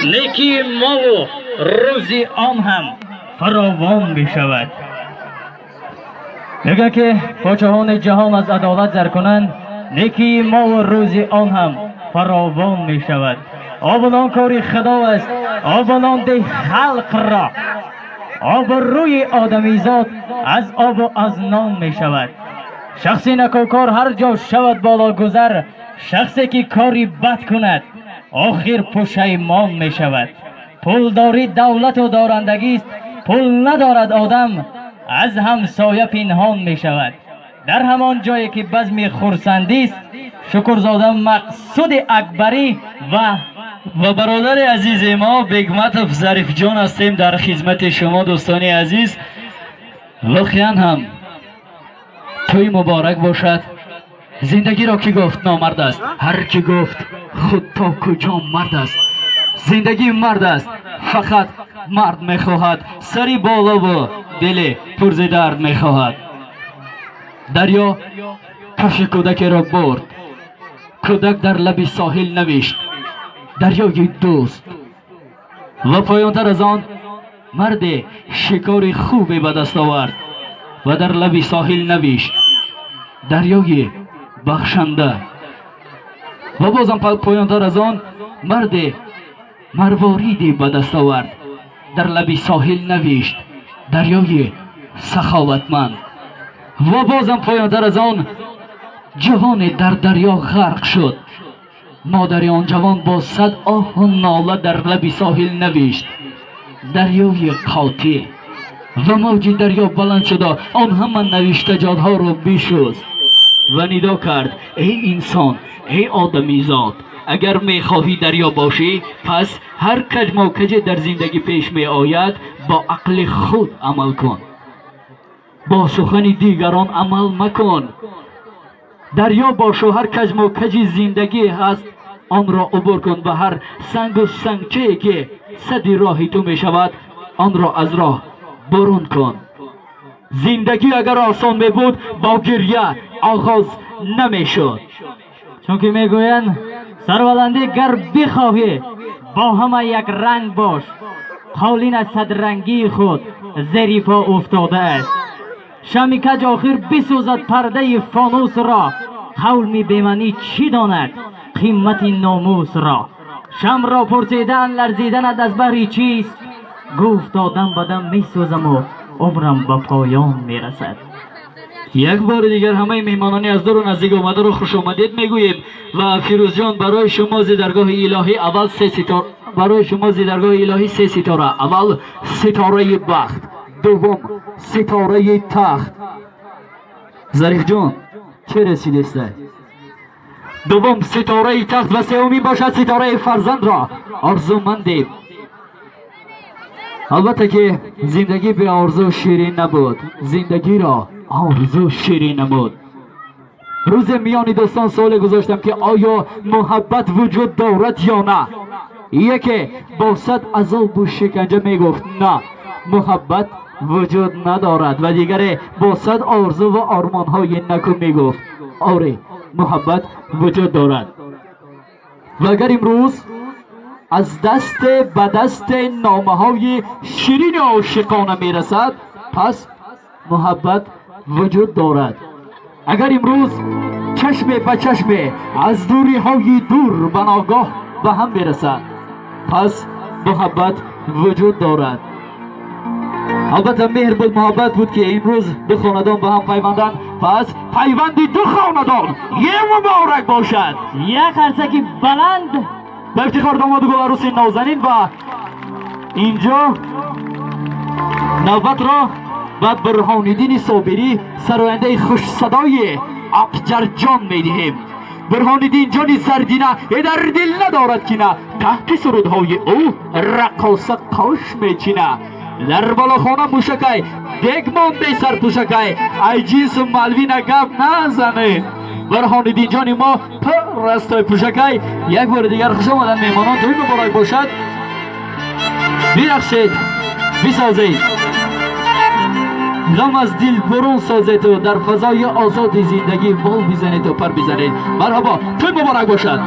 نیکی ما و روزی آن هم فراوان می شود. میگه که پادشاهان جهان از عدالت زر کنند، نیکی ما و روزی آن هم فراوان می شود. آبادان کاری خدا است، آبادان ده خلق را. آب روی آدمیزاد از آب و از نان می شود. شخصی نکوکار هر جا شود بالا گذر، شخصی که کاری بد کند آخر پشیمان می شود. پولداری دولت و دارندگی است، پول ندارد آدم از همسایه پنهان می شود. در همان جایی که بزم خرسندی است، شکرزاده مقصود اکبری و برادر عزیز ما بگمت ظریف جان هستیم در خدمت شما دوستان عزیز. واقعا هم توی مبارک باشد. زندگی را کی گفت نامرد است؟ هر کی گفت خود تا کجا مرد است. زندگی مرد است، فقط مرد میخواهد، سری بالا و دل پر ز درد میخواهد. دریا کفش کودک را برد، کودک در لب ساحل نوشت دریای دوست. و پایانتر از آن مرد شکار خوبی به دست آورد و در لب ساحل نوشت دریای بخشنده. و بازم پایانتر از آن مرد مرواریدی به دست آورد، در لب ساحل نوشت دریای سخاوتمند. و بازم پایانتر از آن جوان در دریا غرق شد، مادر آن جوان با صد آه و ناله در لب ساحل نوشت دریای قاطع. و موج دریا بلند شد، آن همه نوشته جادها را بشست و ندا کرد ای انسان، ای آدمیزاد، اگر میخواهی دریا باشی پس هر کج موکج در زندگی پیش می آید با عقل خود عمل کن، با سخن دیگران عمل مکن. دریا باش و هر کج موکج زندگی هست آن را عبور کن و هر سنگ و سنگچه‌ای که سد راهی تو می شود آن را از راه برون کن. زندگی اگر آسان می بود با گریه آغاز نمی شد، چون که می گویند سربلندی گر بخواهی با همه یک رنگ باش، قالین از صدرنگی خود زیر پا افتاده است. شمی کج آخر بسوزد پرده فانوس را، قول می بیمنی چی داند قیمت ناموس را. شم را پرسیدن لرزیدند از بحری چیست، گفت آدم بدم می سوزم و عمرم به پایان می رسد. یک بار دیگر همه میهمانان از دور و نزدیک آمده رو خوش آمدید میگوییم. و فیروز جان برای شما زیدرگاه الهی اول 3 ستاره، برای شما زیدرگاه الهی 3 ستاره. اول ستاره بخت، دوم ستاره تخت. ظریف جان چه رسیدسته؟ دوم ستاره تخت و سومی باشد ستاره فرزند را آرزومندیم. البته که زندگی به آرزو شیرین نبود، زندگی را آرزو شیرین نمود. روز میان دوستان سوال گذاشتم که آیا محبت وجود دارد یا نه؟ یکی با صد عذاب و شکنجه میگفت نه محبت وجود ندارد، و دیگری با صد آرزو و آرمانهای نکو میگفت آره محبت وجود دارد. و اگر امروز از دست به دست نامه های شیرین عاشقانه میرسد پس محبت وجود دارد. اگر امروز چشم به چشم از دوری های دور به ناگاه به هم برسد پس محبت وجود دارد. البته مهر بود، محبت بود که امروز دو خاندان به هم پیوندند، پس پیوند دو خاندان یه مبارک باشد. یک عرصه بلند به افتخار داماد و گل عروس نازنین. و اینجا نوبت را بعد برهان‌الدین صابری سراینده خوش صدای افجر جان میدهیم. برهان‌الدین جان سردینه در دل ندارد که نه، تحت سرودهای او رقاصه کاش میچینه. در بالاخانه موشکای دیگ مانده سر پوشکای، ای جنس ملوین گپ نزنه. برهان‌الدین جان ما پر رستای پوشکای. یک بار دیگر خوش آمدن میهمانان، توی مبارک باشد. برخشید، بسازید، دم از دل برون سازید و در فضای آزاد زندگی بال بزنید و پر بزنید. مرحبا، توی مبارک باشد.